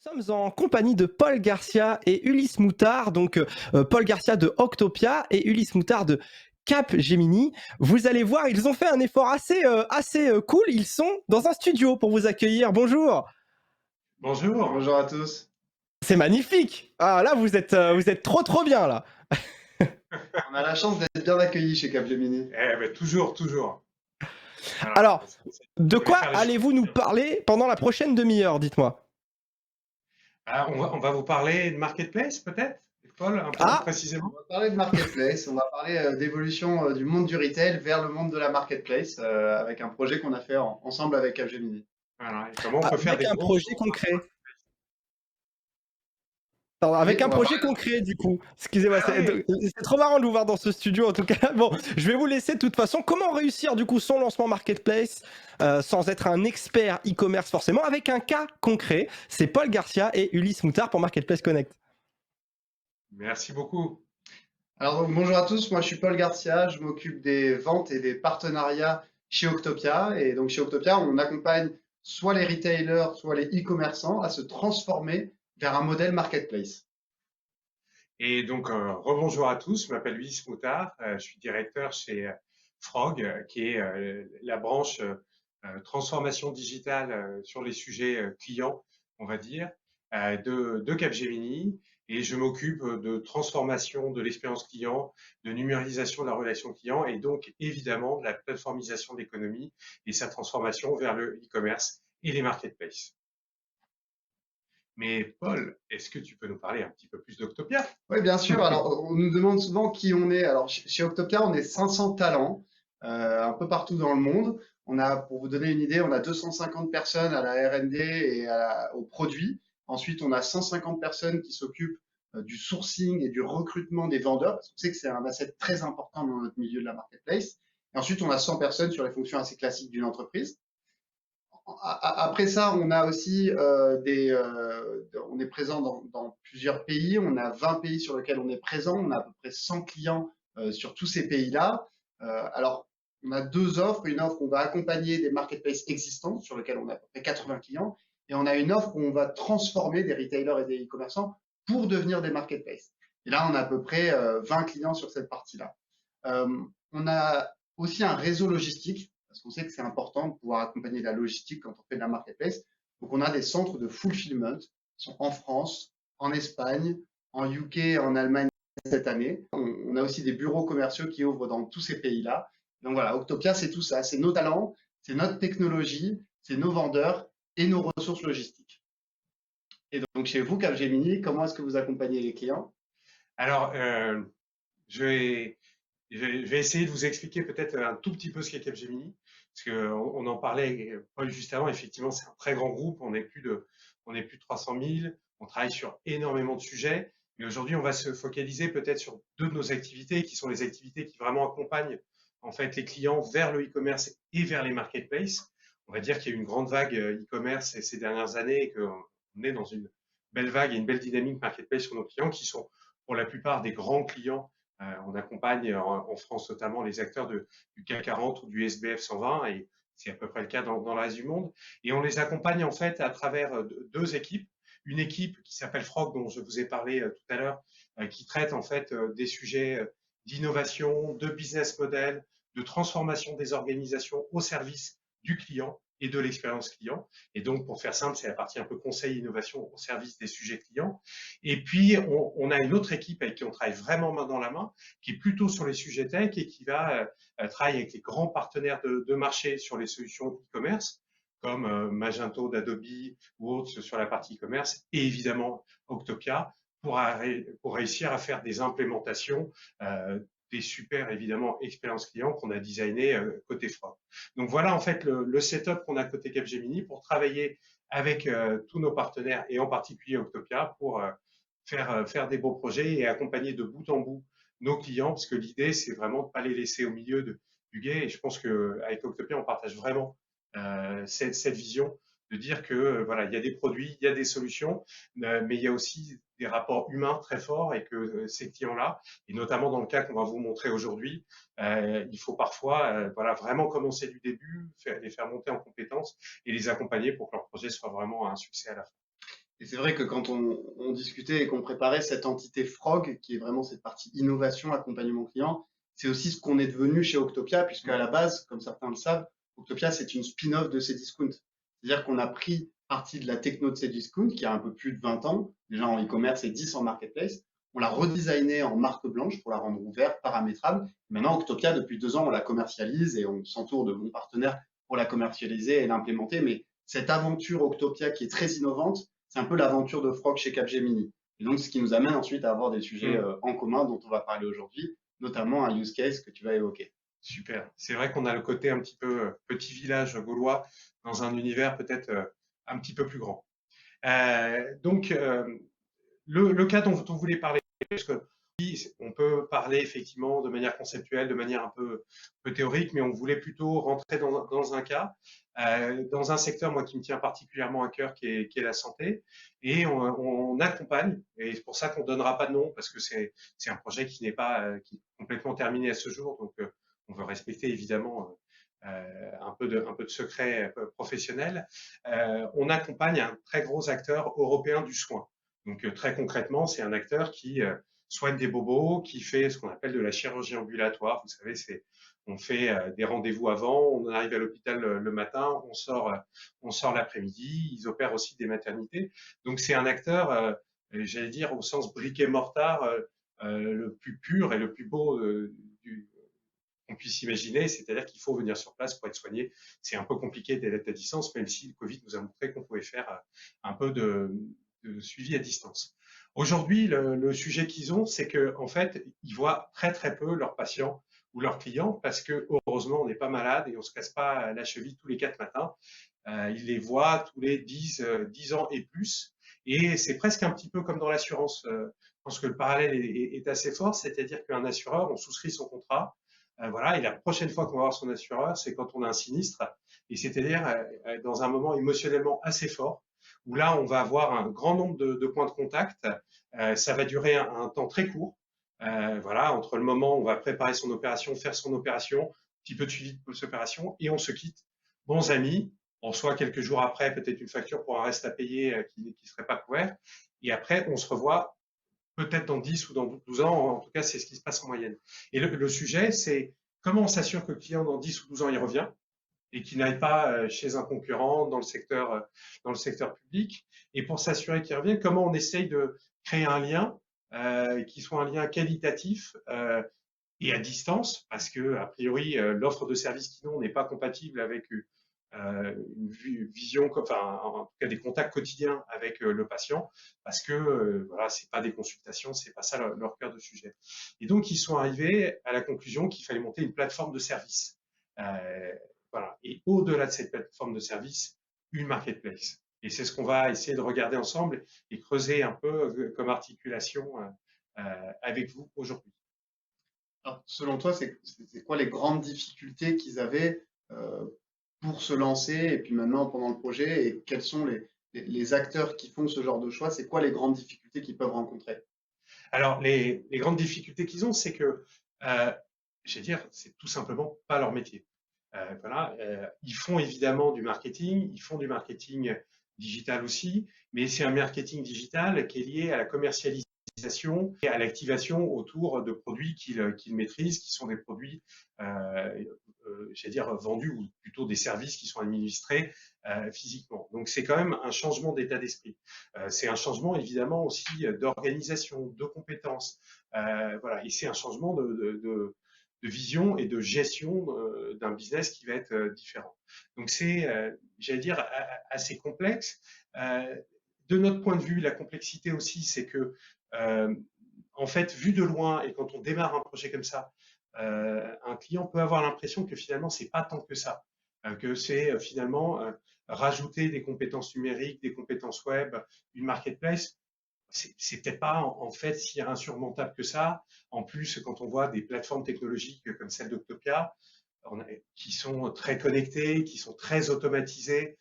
Nous sommes en compagnie de Paul Garcia et Ulysse Moutard, donc Paul Garcia de Octopia et Ulysse Moutard de Capgemini. Vous allez voir, ils ont fait un effort assez cool. Ils sont dans un studio pour vous accueillir. Bonjour. Bonjour. Bonjour à tous. C'est magnifique. Ah là, vous êtes trop bien là. On a la chance d'être bien accueillis chez Capgemini. Toujours, toujours. Alors, On de voulait quoi faire les choses allez-vous nous bien. parler pendant la prochaine demi-heure, dites-moi. On va vous parler de marketplace, peut-être, Paul, un peu plus Ah, On précisément. va parler de marketplace, on va parler d'évolution du monde du retail vers le monde de la marketplace avec un projet qu'on a fait ensemble avec Capgemini. Voilà, et comment on peut faire avec des un gros projet choses. concret. Alors, Oui, avec un on va projet parler concret, du coup. Excusez-moi, Ah oui. c'est trop marrant de vous voir dans ce studio, en tout cas. Bon, je vais vous laisser de toute façon. Comment réussir, du coup, son lancement marketplace sans être un expert e-commerce forcément, avec un cas concret. C'est Paul Garcia et Ulysse Moutard pour Marketplace Connect. Merci beaucoup. Alors donc, bonjour à tous, moi je suis Paul Garcia, je m'occupe des ventes et des partenariats chez Octopia. Et donc chez Octopia, on accompagne soit les retailers, soit les e-commerçants à se transformer vers un modèle marketplace. Et donc, rebonjour à tous. Je m'appelle Ulysse Moutard. Je suis directeur chez Frog, qui est la branche transformation digitale sur les sujets clients, on va dire, de Capgemini. Et je m'occupe de transformation de l'expérience client, de numérisation de la relation client et donc évidemment de la plateformisation de l'économie et sa transformation vers le e-commerce et les marketplaces. Mais Paul, est-ce que tu peux nous parler un petit peu plus d'Octopia? Oui, bien sûr. Alors, on nous demande souvent qui on est. Alors, chez Octopia, on est 500 talents un peu partout dans le monde. On a, pour vous donner une idée, on a 250 personnes à la R&D et au produit. Ensuite, on a 150 personnes qui s'occupent du sourcing et du recrutement des vendeurs, parce qu'on sait que c'est un asset très important dans notre milieu de la marketplace. Et ensuite, on a 100 personnes sur les fonctions assez classiques d'une entreprise. Après ça, on a aussi on est présent dans plusieurs pays. On a 20 pays sur lesquels on est présent. On a à peu près 100 clients sur tous ces pays-là. Alors, on a deux offres. Une offre où on va accompagner des marketplaces existants sur lesquels on a à peu près 80 clients. Et on a une offre où on va transformer des retailers et des e-commerçants pour devenir des marketplaces. Et là, on a à peu près 20 clients sur cette partie-là. Euh, on a aussi un réseau logistique parce qu'on sait que c'est important de pouvoir accompagner la logistique quand on fait de la marketplace. Donc, on a des centres de fulfillment qui sont en France, en Espagne, en UK, en Allemagne cette année. On a aussi des bureaux commerciaux qui ouvrent dans tous ces pays-là. Donc voilà, Octopia, c'est tout ça. C'est nos talents, c'est notre technologie, c'est nos vendeurs et nos ressources logistiques. Et donc, chez vous, Capgemini, comment est-ce que vous accompagnez les clients? Alors, je vais, je vais essayer de vous expliquer peut-être un tout petit peu ce qu'est Capgemini, parce qu'on en parlait, Paul, juste avant. Effectivement, c'est un très grand groupe. On est plus de 300 000. On travaille sur énormément de sujets. Mais aujourd'hui, on va se focaliser peut-être sur deux de nos activités, qui sont les activités qui vraiment accompagnent en fait les clients vers le e-commerce et vers les marketplaces. On va dire qu'il y a eu une grande vague e-commerce ces dernières années et qu'on est dans une belle vague et une belle dynamique marketplace sur nos clients, qui sont pour la plupart des grands clients. On accompagne en France notamment les acteurs du CAC 40 ou du SBF 120, et c'est à peu près le cas dans le reste du monde. Et on les accompagne en fait à travers deux équipes. Une équipe qui s'appelle Frog, dont je vous ai parlé tout à l'heure, qui traite en fait des sujets d'innovation, de business model, de transformation des organisations au service du client et de l'expérience client. Et donc, pour faire simple, c'est la partie un peu conseil innovation au service des sujets clients. Et puis, on a une autre équipe avec qui on travaille vraiment main dans la main, qui est plutôt sur les sujets tech et qui va travailler avec les grands partenaires de marché sur les solutions e-commerce, comme Magento d'Adobe ou autres sur la partie e-commerce, et évidemment Octopia, pour réussir à faire des implémentations des super, évidemment, expériences clients qu'on a designées côté Frog. Donc voilà, en fait, le setup qu'on a côté Capgemini pour travailler avec tous nos partenaires et en particulier Octopia pour faire des beaux projets et accompagner de bout en bout nos clients, parce que l'idée, c'est vraiment de ne pas les laisser au milieu du guet. Et je pense qu'avec Octopia, on partage vraiment cette vision de dire que voilà, il y a des produits, il y a des solutions, mais il y a aussi des rapports humains très forts et que ces clients-là, et notamment dans le cas qu'on va vous montrer aujourd'hui, il faut parfois voilà, vraiment commencer du début, les faire monter en compétences et les accompagner pour que leur projet soit vraiment un succès à la fin. Et c'est vrai que quand on discutait et qu'on préparait cette entité Frog, qui est vraiment cette partie innovation, accompagnement client, c'est aussi ce qu'on est devenu chez Octopia, puisque à la base, comme certains le savent, Octopia, c'est une spin-off de Cdiscount. C'est-à-dire qu'on a pris partie de la techno de Cdiscount, qui a un peu plus de 20 ans, déjà en e-commerce et 10 en marketplace. On l'a redesignée en marque blanche pour la rendre ouverte, paramétrable. Maintenant, Octopia, depuis 2 ans, on la commercialise et on s'entoure de bons partenaires pour la commercialiser et l'implémenter. Mais cette aventure Octopia qui est très innovante, c'est un peu l'aventure de Frog chez Capgemini. Et donc, ce qui nous amène ensuite à avoir des sujets en commun dont on va parler aujourd'hui, notamment un use case que tu vas évoquer. Super. C'est vrai qu'on a le côté un petit peu petit village gaulois dans un univers peut-être un petit peu plus grand. Donc, le cas dont on voulait parler, parce que on peut parler effectivement de manière conceptuelle, de manière un peu théorique, mais on voulait plutôt rentrer dans un cas, dans un secteur moi qui me tient particulièrement à cœur, qui est la santé, et on accompagne, et c'est pour ça qu'on donnera pas de nom, parce que c'est un projet qui n'est pas qui est complètement terminé à ce jour, donc on veut respecter évidemment un peu de secret professionnel. On accompagne un très gros acteur européen du soin. Donc très concrètement, c'est un acteur qui soigne des bobos, qui fait ce qu'on appelle de la chirurgie ambulatoire. Vous savez, on fait des rendez-vous avant, on arrive à l'hôpital le matin, on sort l'après-midi. Ils opèrent aussi des maternités. Donc c'est un acteur, j'allais dire au sens briquet mortar, le plus pur et le plus beau qu'on puisse imaginer, c'est-à-dire qu'il faut venir sur place pour être soigné. C'est un peu compliqué d'être à distance, même si le Covid nous a montré qu'on pouvait faire un peu de suivi à distance. Aujourd'hui, le sujet qu'ils ont, c'est qu'en fait, ils voient très très peu leurs patients ou leurs clients parce que heureusement, on n'est pas malade et on se casse pas la cheville tous les 4 matins. Ils les voient tous les 10 ans et plus. Et c'est presque un petit peu comme dans l'assurance. Je pense que le parallèle est assez fort, c'est-à-dire qu'un assureur, on souscrit son contrat, voilà, et la prochaine fois qu'on va voir son assureur, c'est quand on a un sinistre, et c'est-à-dire dans un moment émotionnellement assez fort, où là, on va avoir un grand nombre de points de contact. Ça va durer un temps très court. Voilà, entre le moment où on va préparer son opération, faire son opération, un petit peu de suivi de post-opération, et on se quitte. Bons amis, on reçoit quelques jours après peut-être une facture pour un reste à payer qui ne serait pas couvert. Et après, on se revoit peut-être dans 10 ou dans 12 ans. En tout cas, c'est ce qui se passe en moyenne. Et le sujet, c'est comment on s'assure que le client, dans 10 ou 12 ans, il revient et qu'il n'aille pas chez un concurrent dans le secteur public. Et pour s'assurer qu'il revient, comment on essaye de créer un lien qui soit un lien qualitatif et à distance, parce que a priori l'offre de service qu'ils ont n'est pas compatible avec une vision, enfin en tout cas des contacts quotidiens avec le patient, parce que voilà, c'est pas des consultations, c'est pas ça leur cœur de sujet. Et donc ils sont arrivés à la conclusion qu'il fallait monter une plateforme de service. Voilà. Et au-delà de cette plateforme de service, une marketplace. Et c'est ce qu'on va essayer de regarder ensemble et creuser un peu comme articulation avec vous aujourd'hui. Alors, selon toi, c'est quoi les grandes difficultés qu'ils avaient pour se lancer et puis maintenant pendant le projet, et quels sont les acteurs qui font ce genre de choix? C'est quoi les grandes difficultés qu'ils peuvent rencontrer? Alors, les grandes difficultés qu'ils ont, c'est que, je vais dire, c'est tout simplement pas leur métier. Voilà, ils font évidemment du marketing, ils font du marketing digital aussi, mais c'est un marketing digital qui est lié à la commercialisation et à l'activation autour de produits qu'ils maîtrisent, qui sont des produits, j'allais dire, vendus, ou plutôt des services qui sont administrés physiquement. Donc c'est quand même un changement d'état d'esprit. C'est un changement évidemment aussi d'organisation, de compétences, voilà, et c'est un changement de vision et de gestion d'un business qui va être différent. Donc c'est, j'allais dire, assez complexe. De notre point de vue, la complexité aussi, c'est que, en fait, vu de loin, et quand on démarre un projet comme ça, un client peut avoir l'impression que finalement, c'est pas tant que ça, que c'est finalement rajouter des compétences numériques, des compétences web, une marketplace. C'est peut-être pas en fait si insurmontable que ça. En plus, quand on voit des plateformes technologiques comme celle d'Octopia, qui sont très connectées, qui sont très automatisées,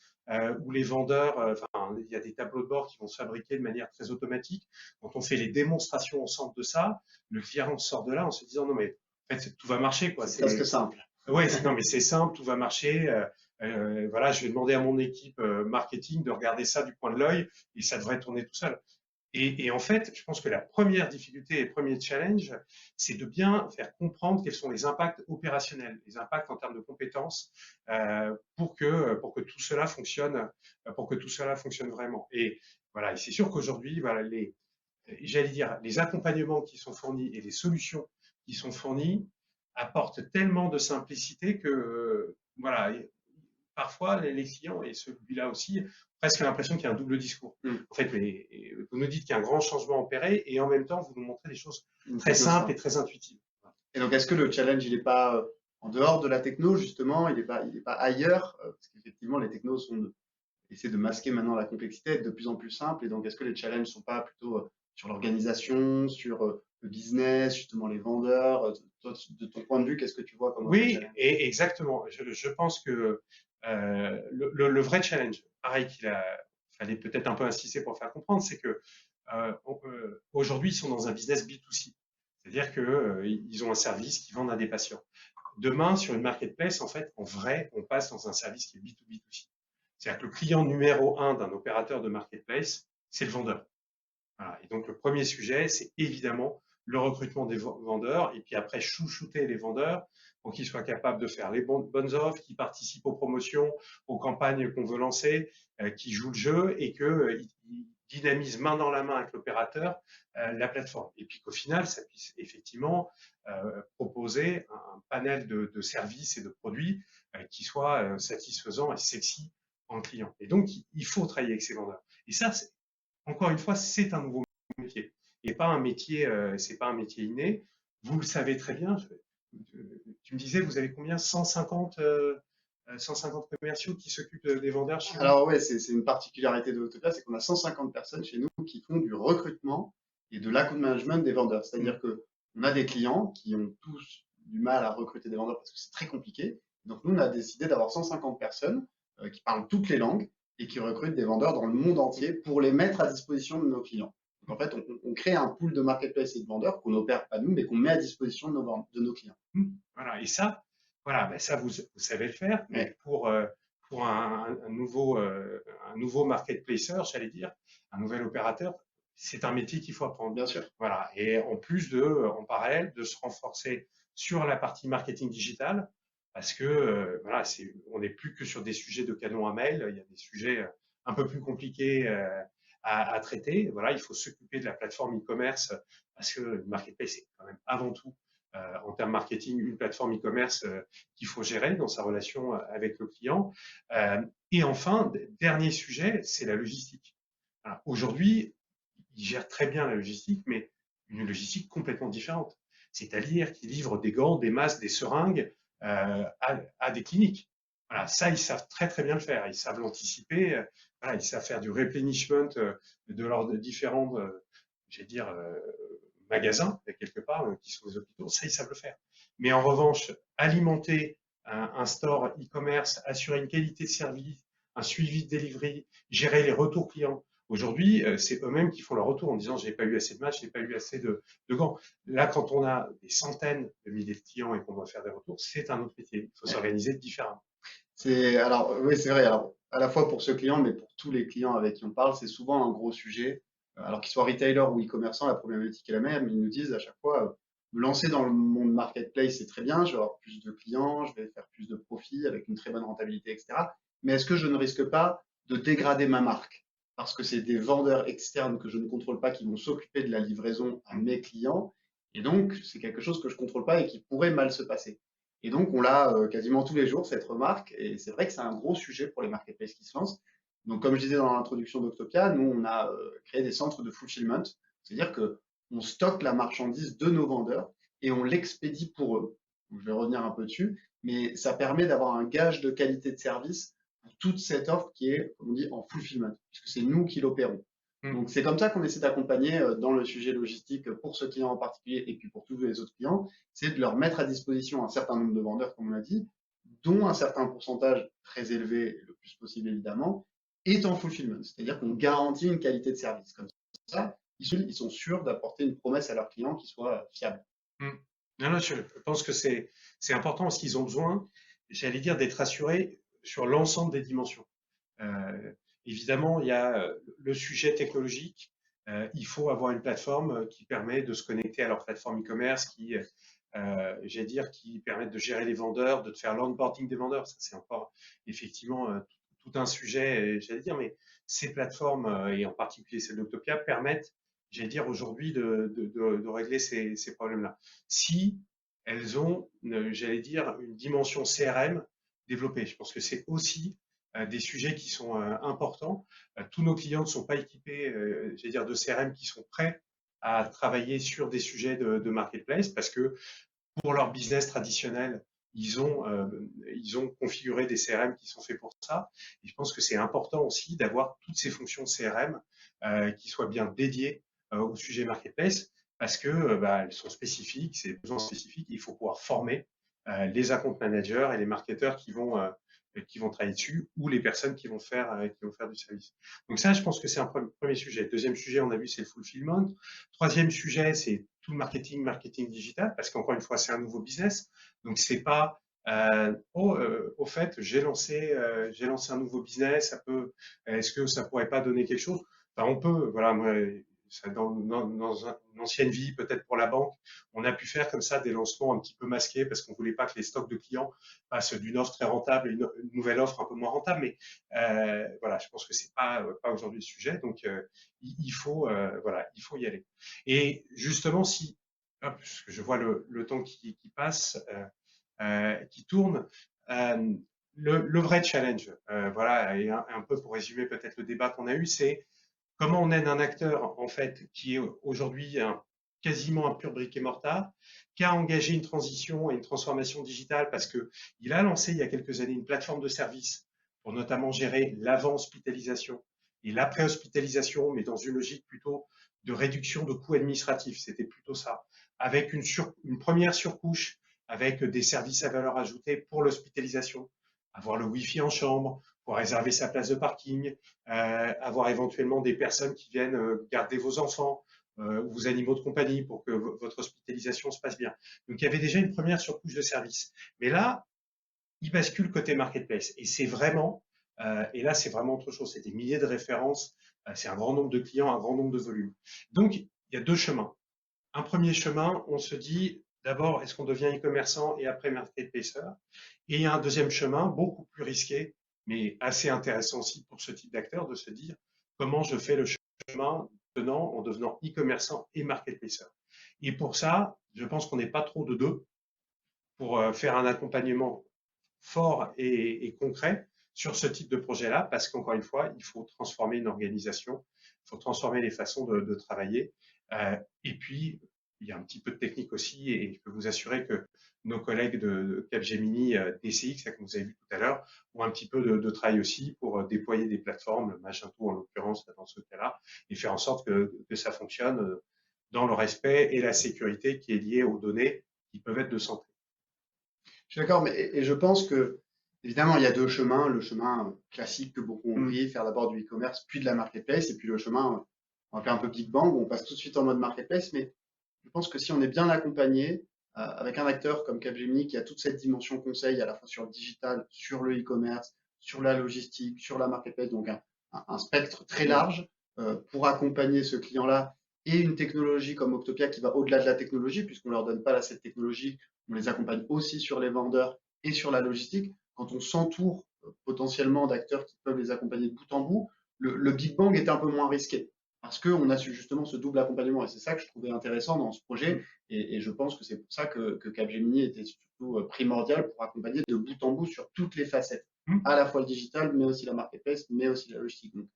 où les vendeurs, enfin, il y a des tableaux de bord qui vont se fabriquer de manière très automatique. Quand on fait les démonstrations ensemble de ça, le client sort de là en se disant non mais en fait tout va marcher quoi. C'est presque simple. Ouais, non mais c'est simple, tout va marcher. voilà, je vais demander à mon équipe marketing de regarder ça du coin de l'œil et ça devrait tourner tout seul. Et en fait, je pense que la première difficulté et le premier challenge, c'est de bien faire comprendre quels sont les impacts opérationnels, les impacts en termes de compétences, pour que tout cela fonctionne, vraiment. Et voilà, et c'est sûr qu'aujourd'hui, voilà, j'allais dire, les accompagnements qui sont fournis et les solutions qui sont fournies apportent tellement de simplicité que, voilà, parfois les clients, et celui-là aussi, presque l'impression qu'il y a un double discours. En fait, vous nous dites qu'il y a un grand changement opéré et en même temps, vous nous montrez des choses très simples et très intuitives. Et donc, est-ce que le challenge, il n'est pas en dehors de la techno, justement, il n'est pas ailleurs, parce qu'effectivement, les technos essaient de masquer maintenant la complexité, être de plus en plus simple. Et donc, est-ce que les challenges ne sont pas plutôt sur l'organisation, sur le business, justement les vendeurs? Toi, de ton point de vue, qu'est-ce que tu vois comme Oui, challenge? et exactement. Je pense que le vrai challenge, pareil fallait peut-être un peu insister pour faire comprendre, c'est que aujourd'hui, ils sont dans un business B2C. C'est-à-dire qu'ils ont un service qu'ils vendent à des patients. Demain, sur une marketplace, en fait, en vrai, on passe dans un service qui est B2B2C. C'est-à-dire que le client numéro 1 d'un opérateur de marketplace, c'est le vendeur. Voilà. Et donc, le premier sujet, c'est évidemment le recrutement des vendeurs et puis après, chouchouter les vendeurs pour qu'ils soient capables de faire les bonnes offres, qu'ils participent aux promotions, aux campagnes qu'on veut lancer, qui jouent le jeu et qu'ils dynamisent main dans la main avec l'opérateur la plateforme. Et puis qu'au final, ça puisse effectivement proposer un panel de services et de produits qui soit satisfaisant et sexy en client. Et donc, il faut travailler avec ces vendeurs. Et ça, encore une fois, c'est un nouveau métier et pas un métier, c'est pas un métier inné. Vous le savez très bien. Tu me disais, vous avez combien 150 commerciaux qui s'occupent des vendeurs chez vous? Alors ouais, c'est une particularité de Autopia, c'est qu'on a 150 personnes chez nous qui font du recrutement et de l'account management des vendeurs. C'est-à-dire que on a des clients qui ont tous du mal à recruter des vendeurs parce que c'est très compliqué. Donc nous, on a décidé d'avoir 150 personnes qui parlent toutes les langues et qui recrutent des vendeurs dans le monde entier pour les mettre à disposition de nos clients. Donc en fait, on crée un pool de marketplace et de vendeurs qu'on n'opère pas nous, mais qu'on met à disposition de nos clients. Voilà, et ça, voilà, ben ça vous savez le faire, mais pour un nouveau marketplacer, j'allais dire, un nouvel opérateur, c'est un métier qu'il faut apprendre. Bien sûr. Voilà, et en parallèle, de se renforcer sur la partie marketing digital, parce que voilà, on n'est plus que sur des sujets de canon à mail, il y a des sujets un peu plus compliqués à traiter. Voilà, il faut s'occuper de la plateforme e-commerce, parce que le marketplace, c'est quand même avant tout en termes marketing, une plateforme e-commerce qu'il faut gérer dans sa relation avec le client. Et enfin, dernier sujet, c'est la logistique. Aujourd'hui, ils gèrent très bien la logistique, mais une logistique complètement différente. C'est-à-dire qu'ils livrent des gants, des masques, des seringues à des cliniques. Voilà, ça, ils savent très très bien le faire. Ils savent l'anticiper. Voilà, ils savent faire du replenishment de leurs différents, j'allais dire, magasins, quelque part, qui sont des hôpitaux, ça, ils savent le faire. Mais en revanche, alimenter un store e-commerce, assurer une qualité de service, un suivi de delivery, gérer les retours clients. Aujourd'hui, c'est eux-mêmes qui font leur retour en disant j'ai pas eu assez de matchs, j'ai pas eu assez de gants. Là, quand on a des centaines de milliers de clients et qu'on doit faire des retours, c'est un autre métier. Il faut s'organiser différemment. Alors oui, c'est vrai. Alors à la fois pour ce client, mais pour tous les clients avec qui on parle, c'est souvent un gros sujet. Alors qu'ils soient retailer ou e-commerçants, la problématique est la même. Ils nous disent à chaque fois, me lancer dans le monde marketplace, c'est très bien. Je vais avoir plus de clients, je vais faire plus de profits avec une très bonne rentabilité, etc. Mais est-ce que je ne risque pas de dégrader ma marque? Parce que c'est des vendeurs externes que je ne contrôle pas qui vont s'occuper de la livraison à mes clients. Et donc, c'est quelque chose que je ne contrôle pas et qui pourrait mal se passer. Et donc, on l'a quasiment tous les jours, cette remarque. Et c'est vrai que c'est un gros sujet pour les marketplaces qui se lancent. Donc, comme je disais dans l'introduction d'Octopia, nous, on a créé des centres de fulfillment. C'est-à-dire qu'on stocke la marchandise de nos vendeurs et on l'expédie pour eux. Donc, je vais revenir un peu dessus. Mais ça permet d'avoir un gage de qualité de service pour toute cette offre qui est, comme on dit, en fulfillment, puisque c'est nous qui l'opérons. Donc, c'est comme ça qu'on essaie d'accompagner dans le sujet logistique pour ce client en particulier et puis pour tous les autres clients, c'est de leur mettre à disposition un certain nombre de vendeurs, comme on l'a dit, dont un certain pourcentage très élevé, le plus possible évidemment, est en fulfillment. C'est-à-dire qu'on garantit une qualité de service. Comme ça, ils sont sûrs d'apporter une promesse à leurs clients qui soit fiable. Non, je pense que c'est important parce qu'ils ont besoin, j'allais dire, d'être assurés sur l'ensemble des dimensions. Évidemment, il y a le sujet technologique. Il faut avoir une plateforme qui permet de se connecter à leur plateforme e-commerce, j'allais dire, qui permettent de gérer les vendeurs, de faire l'onboarding des vendeurs. Ça, c'est encore effectivement tout un sujet, j'allais dire, mais ces plateformes, et en particulier celle d'Octopia, permettent, j'allais dire, aujourd'hui de régler ces problèmes-là. Si elles ont, j'allais dire, une dimension CRM développée. Je pense que c'est aussi des sujets qui sont importants. Tous nos clients ne sont pas équipés, j'allais dire, de CRM qui sont prêts à travailler sur des sujets de marketplace parce que pour leur business traditionnel, ils ont configuré des CRM qui sont faits pour ça. Et je pense que c'est important aussi d'avoir toutes ces fonctions de CRM qui soient bien dédiées au sujet marketplace parce que elles sont spécifiques, c'est des besoins spécifiques. Il faut pouvoir former les account managers et les marketeurs qui vont travailler dessus ou les personnes qui vont faire du service. Donc ça, je pense que c'est un premier sujet. Deuxième sujet, on a vu, c'est le fulfillment. Troisième sujet, c'est tout le marketing digital, parce qu'encore une fois, c'est un nouveau business. Donc c'est pas au fait, j'ai lancé un nouveau business. Est-ce que ça pourrait pas donner quelque chose? Enfin, on peut. Voilà, moi, dans une ancienne vie, peut-être pour la banque, on a pu faire comme ça des lancements un petit peu masqués parce qu'on voulait pas que les stocks de clients passent d'une offre très rentable à une nouvelle offre un peu moins rentable. Mais voilà, je pense que c'est pas aujourd'hui le sujet. Donc il faut y aller. Et justement, parce que je vois le temps qui passe, qui tourne. Le vrai challenge, voilà, et un peu pour résumer peut-être le débat qu'on a eu, c'est comment on aide un acteur en fait qui est aujourd'hui quasiment un pur brick-et-mortar, qui a engagé une transition et une transformation digitale parce que il a lancé il y a quelques années une plateforme de service pour notamment gérer l'avant-hospitalisation et l'après-hospitalisation, mais dans une logique plutôt de réduction de coûts administratifs. C'était plutôt ça, avec une première surcouche avec des services à valeur ajoutée pour l'hospitalisation, avoir le Wi-Fi en chambre, pour réserver sa place de parking, avoir éventuellement des personnes qui viennent garder vos enfants ou vos animaux de compagnie pour que votre hospitalisation se passe bien. Donc il y avait déjà une première surcouche de service. Mais là, il bascule côté marketplace. Et c'est vraiment, et là c'est vraiment autre chose, c'est des milliers de références, c'est un grand nombre de clients, un grand nombre de volumes. Donc il y a deux chemins. Un premier chemin, on se dit d'abord, est-ce qu'on devient e-commerçant et après marketplacer? Et un deuxième chemin, beaucoup plus risqué, mais assez intéressant aussi pour ce type d'acteur, de se dire comment je fais le chemin en devenant e-commerçant et marketplacer. Et pour ça, je pense qu'on n'est pas trop de deux pour faire un accompagnement fort et concret sur ce type de projet-là, parce qu'encore une fois, il faut transformer une organisation, il faut transformer les façons de travailler. Et puis, il y a un petit peu de technique aussi, et je peux vous assurer que nos collègues de Capgemini, DCX, comme vous avez vu tout à l'heure, ont un petit peu de travail aussi pour déployer des plateformes, Magento en l'occurrence dans ce cas-là, et faire en sorte que ça fonctionne dans le respect et la sécurité qui est liée aux données qui peuvent être de santé. Je suis d'accord, et je pense que, évidemment, il y a deux chemins. Le chemin classique que beaucoup ont pris, faire d'abord du e-commerce, puis de la marketplace, et puis le chemin, on va faire un peu Big Bang, où on passe tout de suite en mode marketplace. Mais je pense que si on est bien accompagné, avec un acteur comme Capgemini qui a toute cette dimension conseil à la fois sur le digital, sur le e-commerce, sur la logistique, sur la marketplace, donc un spectre très large pour accompagner ce client-là, et une technologie comme Octopia qui va au-delà de la technologie, puisqu'on leur donne pas cette technologie, on les accompagne aussi sur les vendeurs et sur la logistique. Quand on s'entoure potentiellement d'acteurs qui peuvent les accompagner de bout en bout, le Big Bang est un peu moins risqué parce qu'on a justement ce double accompagnement. Et c'est ça que je trouvais intéressant dans ce projet. Et je pense que c'est pour ça que Capgemini était surtout primordial pour accompagner de bout en bout sur toutes les facettes, à la fois le digital, mais aussi la marketplace, mais aussi la logistique. Donc,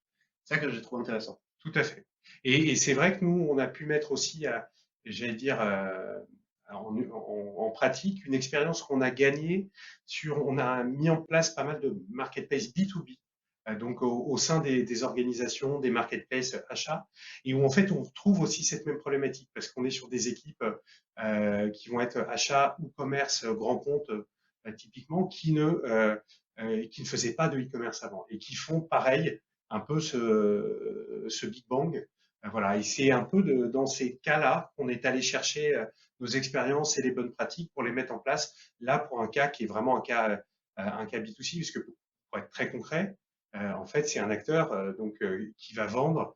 c'est ça que j'ai trouvé intéressant. Tout à fait. Et c'est vrai que nous, on a pu mettre aussi, j'allais dire, en pratique, une expérience qu'on a gagnée on a mis en place pas mal de marketplace B2B, donc au sein des organisations, des marketplaces achats, et où en fait on trouve aussi cette même problématique parce qu'on est sur des équipes qui vont être achats ou commerce grand compte typiquement qui ne faisaient pas de e-commerce avant et qui font pareil un peu ce Big Bang. Voilà, et c'est un peu dans ces cas-là qu'on est allé chercher nos expériences et les bonnes pratiques pour les mettre en place là pour un cas qui est vraiment un cas B2C, puisque pour être très concret, en fait, c'est un acteur qui va vendre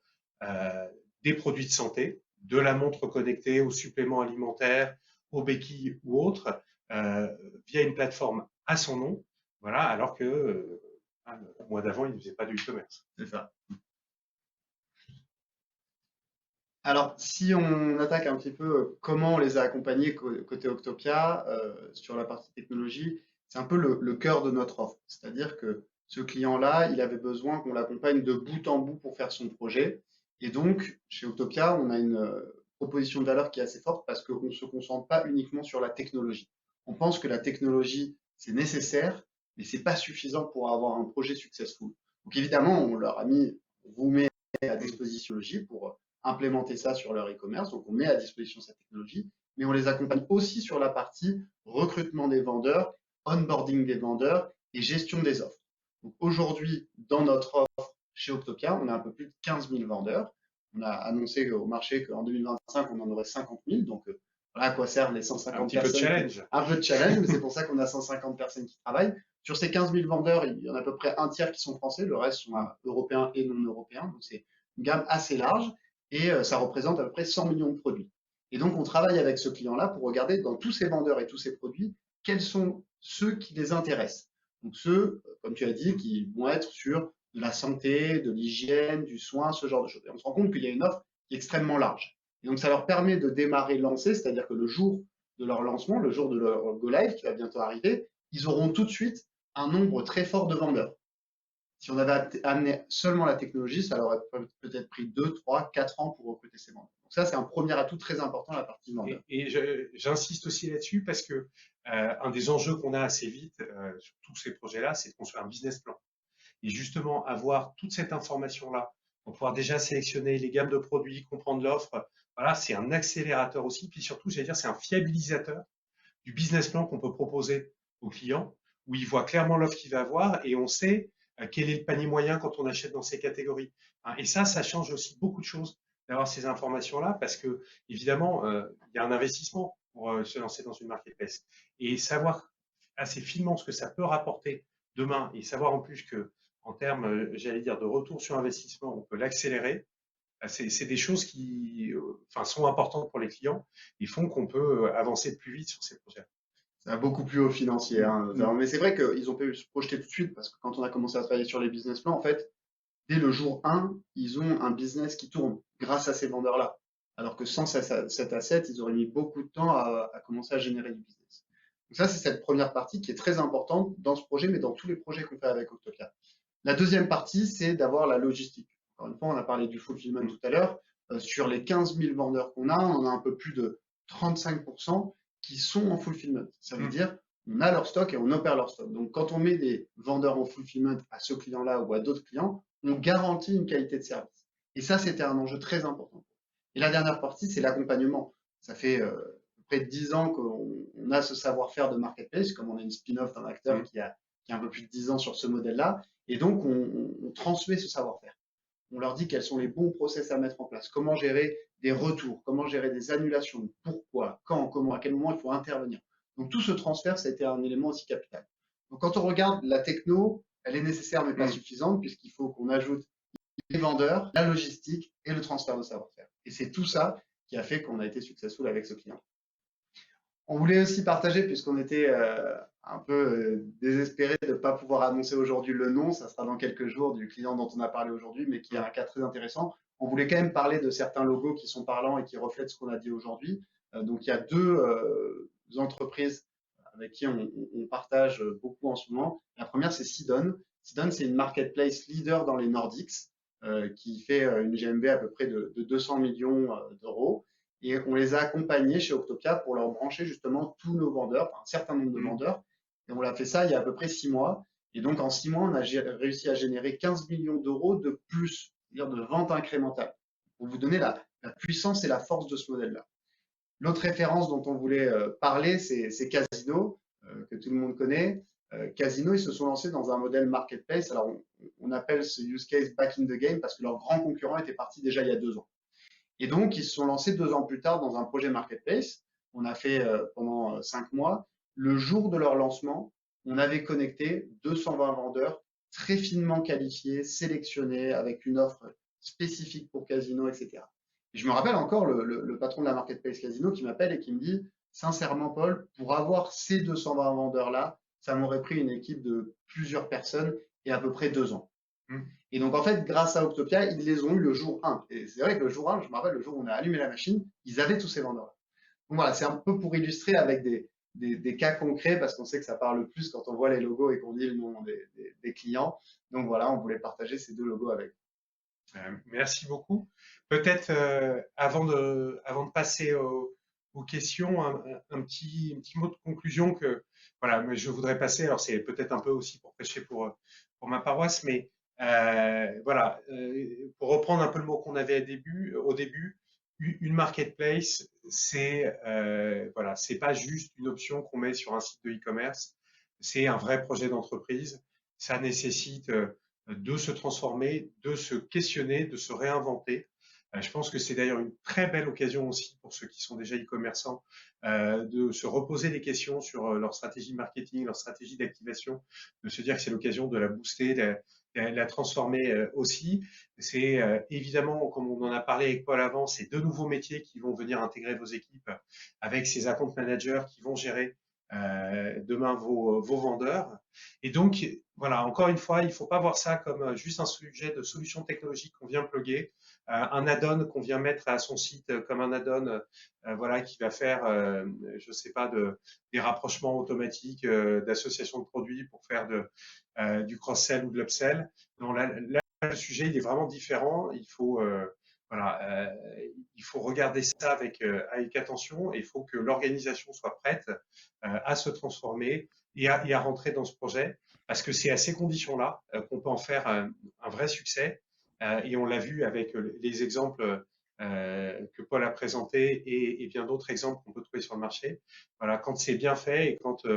des produits de santé, de la montre connectée aux suppléments alimentaires, aux béquilles ou autres, via une plateforme à son nom, voilà, alors que le mois d'avant, il ne faisait pas du e-commerce. C'est ça. Alors, si on attaque un petit peu comment on les a accompagnés côté Octopia sur la partie technologie, c'est un peu le cœur de notre offre. C'est-à-dire que ce client-là, il avait besoin qu'on l'accompagne de bout en bout pour faire son projet. Et donc, chez Octopia, on a une proposition de valeur qui est assez forte parce qu'on ne se concentre pas uniquement sur la technologie. On pense que la technologie, c'est nécessaire, mais c'est pas suffisant pour avoir un projet successful. Donc, évidemment, on leur a mis, on vous met à disposition pour implémenter ça sur leur e-commerce. Donc, on met à disposition cette technologie, mais on les accompagne aussi sur la partie recrutement des vendeurs, onboarding des vendeurs et gestion des offres. Donc, aujourd'hui, dans notre offre chez Octopia, on a un peu plus de 15 000 vendeurs. On a annoncé au marché qu'en 2025, on en aurait 50 000. Donc, voilà à quoi servent les 150 personnes. Un petit peu de challenge. Un peu de challenge, mais c'est pour ça qu'on a 150 personnes qui travaillent. Sur ces 15 000 vendeurs, il y en a à peu près un tiers qui sont français, le reste sont européens et non européens. Donc, c'est une gamme assez large et ça représente à peu près 100 millions de produits. Et donc, on travaille avec ce client-là pour regarder dans tous ces vendeurs et tous ces produits, quels sont ceux qui les intéressent. Donc, ceux, comme tu as dit, qui vont être sur de la santé, de l'hygiène, du soin, ce genre de choses. Et on se rend compte qu'il y a une offre qui est extrêmement large. Et donc, ça leur permet de démarrer, lancer, c'est-à-dire que le jour de leur lancement, le jour de leur go live qui va bientôt arriver, ils auront tout de suite un nombre très fort de vendeurs. Si on avait amené seulement la technologie, ça leur aurait peut-être pris 2, 3, 4 ans pour recruter ces vendeurs. Donc ça, c'est un premier atout très important, la partie vendeur. Et j'insiste aussi là-dessus parce que un des enjeux qu'on a assez vite sur tous ces projets-là, c'est de construire un business plan. Et justement, avoir toute cette information-là pour pouvoir déjà sélectionner les gammes de produits, comprendre l'offre, voilà, c'est un accélérateur aussi. Puis surtout, j'allais dire, c'est un fiabilisateur du business plan qu'on peut proposer aux clients, où ils voient clairement l'offre qu'il va avoir et on sait quel est le panier moyen quand on achète dans ces catégories. Et ça change aussi beaucoup de choses d'avoir ces informations-là parce que, évidemment, il y a un investissement pour se lancer dans une marketplace. Et savoir assez finement ce que ça peut rapporter demain et savoir en plus que, en termes, j'allais dire, de retour sur investissement, on peut l'accélérer. C'est des choses qui sont importantes pour les clients et font qu'on peut avancer plus vite sur ces projets. Ça va beaucoup plus haut financier. Hein. Mais c'est vrai qu'ils ont pu se projeter tout de suite parce que quand on a commencé à travailler sur les business plans, en fait, dès le jour 1, ils ont un business qui tourne grâce à ces vendeurs-là. Alors que sans cet asset, ils auraient mis beaucoup de temps à commencer à générer du business. Donc ça, c'est cette première partie qui est très importante dans ce projet, mais dans tous les projets qu'on fait avec Octopia. La deuxième partie, c'est d'avoir la logistique. Encore une fois, on a parlé du fulfillment tout à l'heure. Sur les 15 000 vendeurs qu'on a, on en a un peu plus de 35% qui sont en fulfillment. Ça veut dire on a leur stock et on opère leur stock. Donc, quand on met des vendeurs en fulfillment à ce client-là ou à d'autres clients, on garantit une qualité de service. Et ça, c'était un enjeu très important. Et la dernière partie, c'est l'accompagnement. Ça fait près de 10 ans qu'on a ce savoir-faire de marketplace, comme on a une spin-off d'un acteur qui a un peu plus de 10 ans sur ce modèle-là. Et donc, on transmet ce savoir-faire. On leur dit quels sont les bons process à mettre en place, comment gérer des retours, comment gérer des annulations, pourquoi, quand, comment, à quel moment il faut intervenir. Donc tout ce transfert, ça a été un élément aussi capital. Donc quand on regarde la techno, elle est nécessaire mais pas suffisante puisqu'il faut qu'on ajoute les vendeurs, la logistique et le transfert de savoir-faire. Et c'est tout ça qui a fait qu'on a été successful avec ce client. On voulait aussi partager, puisqu'on était un peu désespéré de ne pas pouvoir annoncer aujourd'hui le nom, ça sera dans quelques jours, du client dont on a parlé aujourd'hui, mais qui a un cas très intéressant. On voulait quand même parler de certains logos qui sont parlants et qui reflètent ce qu'on a dit aujourd'hui. Donc, il y a deux entreprises avec qui on partage beaucoup en ce moment. La première, c'est Sidon. Sidon, c'est une marketplace leader dans les Nordics qui fait une GMV à peu près de 200 millions d'euros. Et on les a accompagnés chez Octopia pour leur brancher justement tous nos vendeurs, un certain nombre de vendeurs. Et on a fait ça il y a à peu près 6 mois. Et donc, en 6 mois, on a réussi à générer 15 millions d'euros de plus, c'est-à-dire de vente incrémentale, pour vous donner la puissance et la force de ce modèle-là. L'autre référence dont on voulait parler, c'est Casino, que tout le monde connaît. Casino, ils se sont lancés dans un modèle marketplace. Alors, on appelle ce use case back in the game parce que leur grand concurrent était parti déjà il y a 2 ans. Et donc, ils se sont lancés 2 ans plus tard dans un projet marketplace. On a fait pendant 5 mois. Le jour de leur lancement, on avait connecté 220 vendeurs très finement qualifiés, sélectionnés, avec une offre spécifique pour Casino, etc. Et je me rappelle encore le patron de la marketplace Casino qui m'appelle et qui me dit, sincèrement, Paul, pour avoir ces 220 vendeurs-là, ça m'aurait pris une équipe de plusieurs personnes et à peu près 2 ans. Mm. Et donc, en fait, grâce à Octopia, ils les ont eu le jour 1. Et c'est vrai que le jour 1, je me rappelle, le jour où on a allumé la machine, ils avaient tous ces vendeurs-là. Donc voilà, c'est un peu pour illustrer avec des cas concrets, parce qu'on sait que ça parle plus quand on voit les logos et qu'on dit le nom des clients. Donc voilà, on voulait partager ces 2 logos avec. Merci beaucoup. Peut-être avant de passer aux questions, un petit mot de conclusion que voilà, mais je voudrais passer. Alors c'est peut-être un peu aussi pour prêcher pour ma paroisse, mais voilà, pour reprendre un peu le mot qu'on avait au début, une marketplace, c'est voilà, c'est pas juste une option qu'on met sur un site de e-commerce, c'est un vrai projet d'entreprise. Ça nécessite de se transformer, de se questionner, de se réinventer. Je pense que c'est d'ailleurs une très belle occasion aussi pour ceux qui sont déjà e-commerçants de se reposer des questions sur leur stratégie marketing, leur stratégie d'activation, de se dire que c'est l'occasion de la booster, de la transformer aussi. C'est évidemment, comme on en a parlé avec Paul avant, c'est 2 nouveaux métiers qui vont venir intégrer vos équipes avec ces account managers qui vont gérer demain vos vendeurs. Et donc, voilà, encore une fois, il ne faut pas voir ça comme juste un sujet de solution technologique qu'on vient plugger, un add-on qu'on vient mettre à son site comme un add-on voilà, qui va faire, je ne sais pas, des rapprochements automatiques d'associations de produits pour faire du cross-sell ou de l'upsell. Non, là, le sujet, il est vraiment différent. Voilà, il faut regarder ça avec attention et il faut que l'organisation soit prête à se transformer et à rentrer dans ce projet parce que c'est à ces conditions-là qu'on peut en faire un vrai succès. Et on l'a vu avec les exemples que Paul a présentés et bien d'autres exemples qu'on peut trouver sur le marché. Voilà, quand c'est bien fait et quand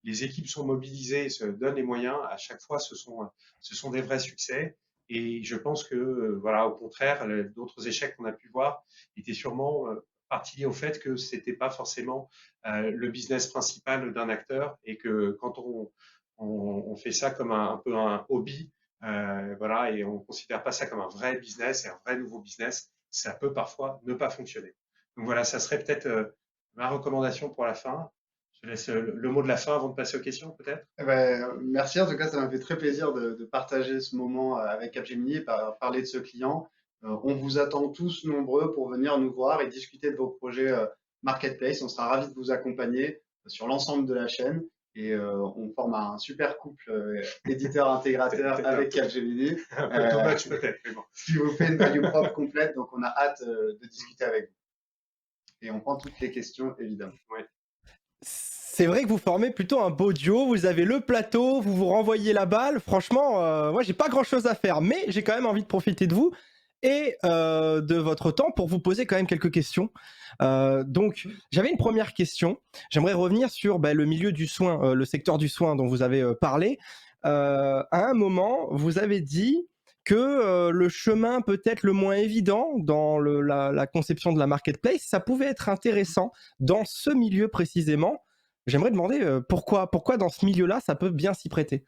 les équipes sont mobilisées et se donnent les moyens, à chaque fois, ce sont des vrais succès. Et je pense que, voilà, au contraire, d'autres échecs qu'on a pu voir étaient sûrement partie au fait que c'était pas forcément le business principal d'un acteur et que quand on fait ça comme un peu un hobby, voilà, et on considère pas ça comme un vrai business et un vrai nouveau business, ça peut parfois ne pas fonctionner. Donc voilà, ça serait peut-être ma recommandation pour la fin. Je laisse le mot de la fin avant de passer aux questions, peut-être. Eh ben, merci, en tout cas, ça m'a fait très plaisir de partager ce moment avec Capgemini et parler de ce client. On vous attend tous nombreux pour venir nous voir et discuter de vos projets Marketplace. On sera ravis de vous accompagner sur l'ensemble de la chaîne et on forme un super couple éditeur-intégrateur avec Capgemini. Un peu too much peut-être, mais bon. Ce qui vous fait une value propre complète, donc on a hâte de discuter avec vous. Et on prend toutes les questions, évidemment. Ouais. C'est vrai que vous formez plutôt un beau duo, vous avez le plateau, vous vous renvoyez la balle. Franchement, moi j'ai pas grand chose à faire, mais j'ai quand même envie de profiter de vous et de votre temps pour vous poser quand même quelques questions. Donc j'avais une première question. J'aimerais revenir sur le milieu du soin, le secteur du soin dont vous avez parlé. À un moment, vous avez dit que le chemin peut-être le moins évident dans la conception de la marketplace, ça pouvait être intéressant dans ce milieu précisément. J'aimerais demander pourquoi dans ce milieu-là, ça peut bien s'y prêter.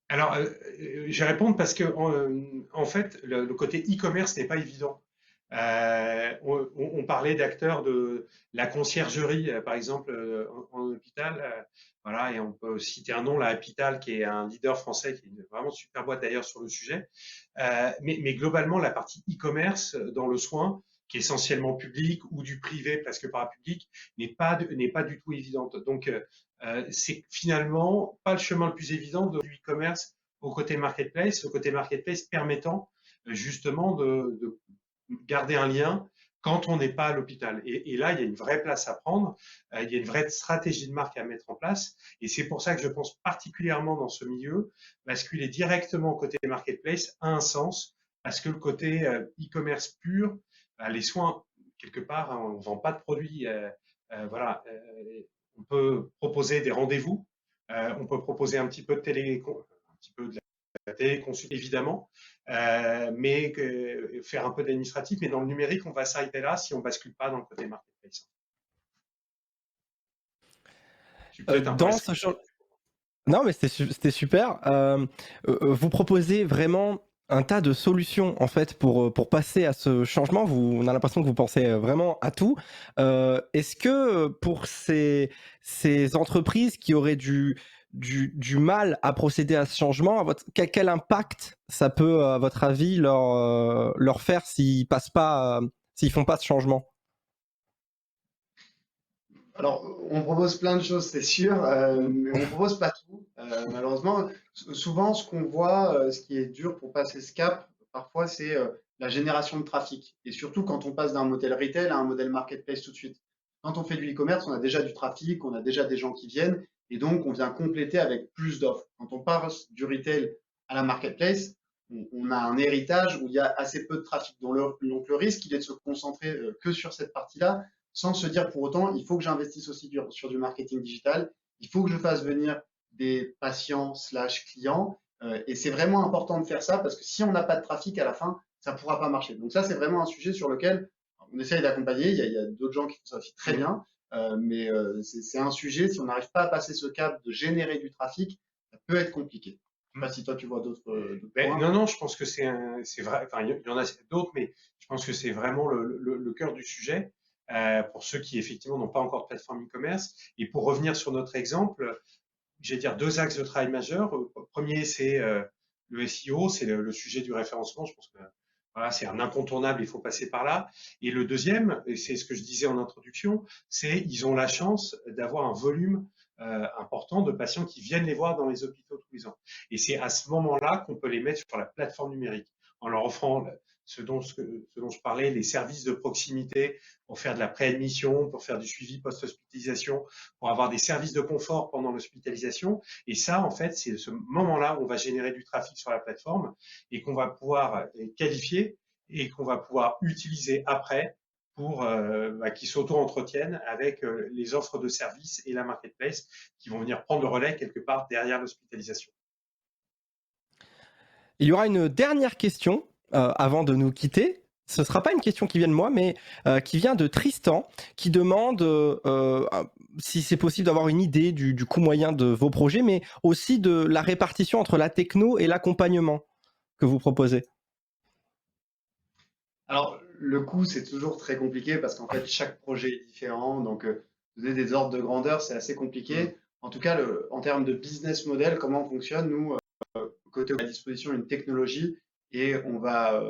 Alors, je vais répondre parce que en fait, le côté e-commerce n'est pas évident. On parlait d'acteurs de la conciergerie, par exemple, en hôpital. Voilà, et on peut citer un nom, la Hapital, qui est un leader français, qui est une vraiment super boîte d'ailleurs sur le sujet. Mais globalement, la partie e-commerce dans le soin, qui est essentiellement public ou du privé presque parapublic, n'est pas du tout évidente. Donc, c'est finalement pas le chemin le plus évident de e-commerce au côté marketplace permettant justement de garder un lien quand on n'est pas à l'hôpital. Et là, il y a une vraie place à prendre, il y a une vraie stratégie de marque à mettre en place. Et c'est pour ça que je pense particulièrement dans ce milieu, basculer directement côté marketplace a un sens, parce que le côté e-commerce pur, les soins, quelque part, hein, on ne vend pas de produits. Voilà, on peut proposer des rendez-vous, on peut proposer un petit peu de la téléconsult évidemment, mais faire un peu d'administratif. Mais dans le numérique, on va s'arrêter là si on bascule pas dans le côté marketplace. Je suis peut-être un peu Dans ce champ... Non, mais c'était super. Vous proposez vraiment un tas de solutions en fait pour passer à ce changement. On a l'impression que vous pensez vraiment à tout. Est-ce que pour ces entreprises qui auraient du mal à procéder à ce changement, quel impact ça peut, à votre avis, leur faire s'ils passent pas, s'ils font pas ce changement? Alors, on propose plein de choses, c'est sûr, mais on propose pas tout. Malheureusement, souvent, ce qu'on voit, ce qui est dur pour passer ce cap, parfois, c'est la génération de trafic. Et surtout quand on passe d'un modèle retail à un modèle marketplace tout de suite. Quand on fait du e-commerce, on a déjà du trafic, on a déjà des gens qui viennent, et donc on vient compléter avec plus d'offres. Quand on passe du retail à la marketplace, on a un héritage où il y a assez peu de trafic. Donc le risque, il est de se concentrer que sur cette partie-là sans se dire pour autant, il faut que j'investisse aussi sur du marketing digital, il faut que je fasse venir des patients slash clients. Et c'est vraiment important de faire ça parce que si on n'a pas de trafic à la fin, ça ne pourra pas marcher. Donc ça, c'est vraiment un sujet sur lequel on essaye d'accompagner. Il y a d'autres gens qui font ça aussi très bien. Mais c'est un sujet, si on n'arrive pas à passer ce cap de générer du trafic, ça peut être compliqué. Je ne sais pas si toi tu vois d'autres points. Non, non, je pense que c'est vrai. Enfin, il y en a d'autres, mais je pense que c'est vraiment le cœur du sujet pour ceux qui effectivement n'ont pas encore de plateforme e-commerce. Et pour revenir sur notre exemple, j'ai dire deux axes de travail majeurs. Premier, c'est le SEO, c'est le sujet du référencement. Je pense que voilà, c'est un incontournable, il faut passer par là. Et le deuxième, et c'est ce que je disais en introduction, c'est ils ont la chance d'avoir un volume important de patients qui viennent les voir dans les hôpitaux tous les ans. Et c'est à ce moment-là qu'on peut les mettre sur la plateforme numérique en leur offrant ce dont je parlais, les services de proximité pour faire de la préadmission, pour faire du suivi post-hospitalisation, pour avoir des services de confort pendant l'hospitalisation. Et ça, en fait, c'est ce moment-là où on va générer du trafic sur la plateforme et qu'on va pouvoir qualifier et qu'on va pouvoir utiliser après pour qu'ils s'auto-entretiennent avec les offres de services et la marketplace qui vont venir prendre le relais quelque part derrière l'hospitalisation. Il y aura une dernière question avant de nous quitter. Ce ne sera pas une question qui vient de moi, mais qui vient de Tristan, qui demande si c'est possible d'avoir une idée du coût moyen de vos projets, mais aussi de la répartition entre la techno et l'accompagnement que vous proposez. Alors, le coût, c'est toujours très compliqué parce qu'en fait, chaque projet est différent. Donc, donner des ordres de grandeur, c'est assez compliqué. En tout cas, en termes de business model, comment on fonctionne, nous, côté, on a à disposition une technologie et on va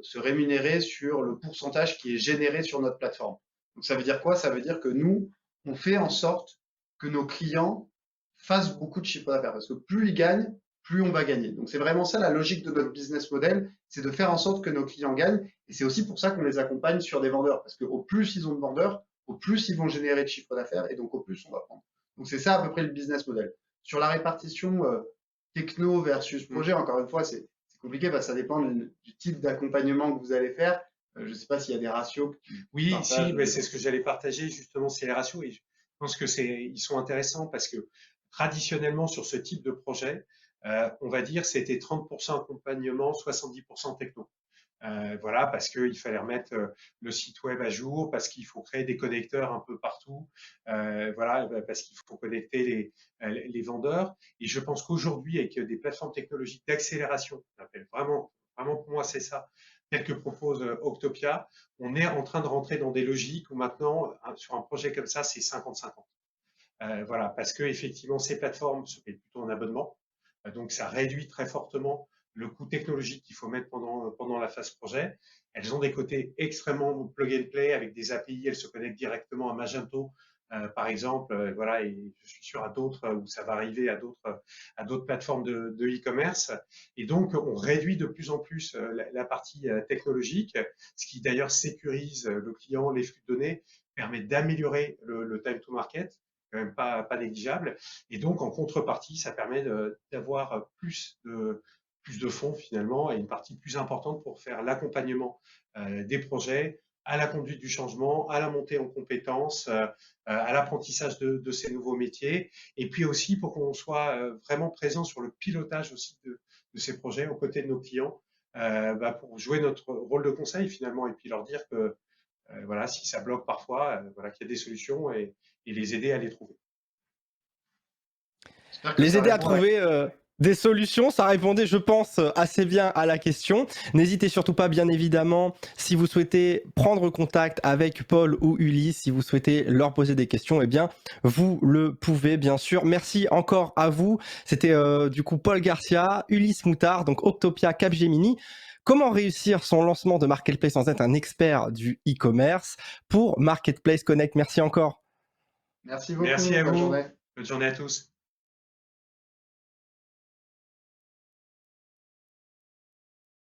se rémunérer sur le pourcentage qui est généré sur notre plateforme. Donc, ça veut dire quoi? Ça veut dire que nous, on fait en sorte que nos clients fassent beaucoup de chiffre d'affaires parce que plus ils gagnent, plus on va gagner. Donc, c'est vraiment ça la logique de notre business model, c'est de faire en sorte que nos clients gagnent. Et c'est aussi pour ça qu'on les accompagne sur des vendeurs parce qu'au plus ils ont de vendeurs, au plus ils vont générer de chiffre d'affaires et donc au plus on va prendre. Donc, c'est ça à peu près le business model. Sur la répartition techno versus projet, encore une fois, c'est compliqué parce que ça dépend du type d'accompagnement que vous allez faire. Je ne sais pas s'il y a des ratios que tu Oui, partages. si, mais c'est ce que j'allais partager justement, c'est les ratios. Et je pense que ils sont intéressants parce que traditionnellement sur ce type de projet, on va dire c'était 30% accompagnement, 70% techno. Voilà, parce qu'il fallait remettre le site web à jour, parce qu'il faut créer des connecteurs un peu partout, voilà, parce qu'il faut connecter les vendeurs. Et je pense qu'aujourd'hui, avec des plateformes technologiques d'accélération, on appelle vraiment, vraiment pour moi c'est ça, tel que propose Octopia, on est en train de rentrer dans des logiques où maintenant, sur un projet comme ça, c'est 50-50. Voilà, parce que effectivement, ces plateformes se payent plutôt en abonnement, donc ça réduit très fortement le coût technologique qu'il faut mettre pendant la phase projet. Elles ont des côtés extrêmement plug and play avec des API, elles se connectent directement à Magento, par exemple, voilà, et je suis sûr à d'autres où ça va arriver à d'autres plateformes de e-commerce. Et donc, on réduit de plus en plus la partie technologique, ce qui d'ailleurs sécurise le client, les flux de données, permet d'améliorer le time to market, quand même pas négligeable. Et donc, en contrepartie, ça permet d'avoir plus de fonds finalement et une partie plus importante pour faire l'accompagnement des projets, à la conduite du changement, à la montée en compétences, à l'apprentissage de ces nouveaux métiers, et puis aussi pour qu'on soit vraiment présent sur le pilotage aussi de ces projets aux côtés de nos clients, pour jouer notre rôle de conseil finalement, et puis leur dire que voilà, si ça bloque parfois, voilà, qu'il y a des solutions et les aider à les trouver. J'espère que les ça aider à répond à la trouver des solutions. Ça répondait, je pense, assez bien à la question. N'hésitez surtout pas, bien évidemment, si vous souhaitez prendre contact avec Paul ou Ulysse, si vous souhaitez leur poser des questions, eh bien, vous le pouvez, bien sûr. Merci encore à vous. C'était du coup Paul Garcia, Ulysse Moutard, donc Octopia, Capgemini. Comment réussir son lancement de Marketplace sans être un expert du e-commerce pour Marketplace Connect. Merci encore. Merci beaucoup, Merci à bonne vous. journée. Bonne journée à tous.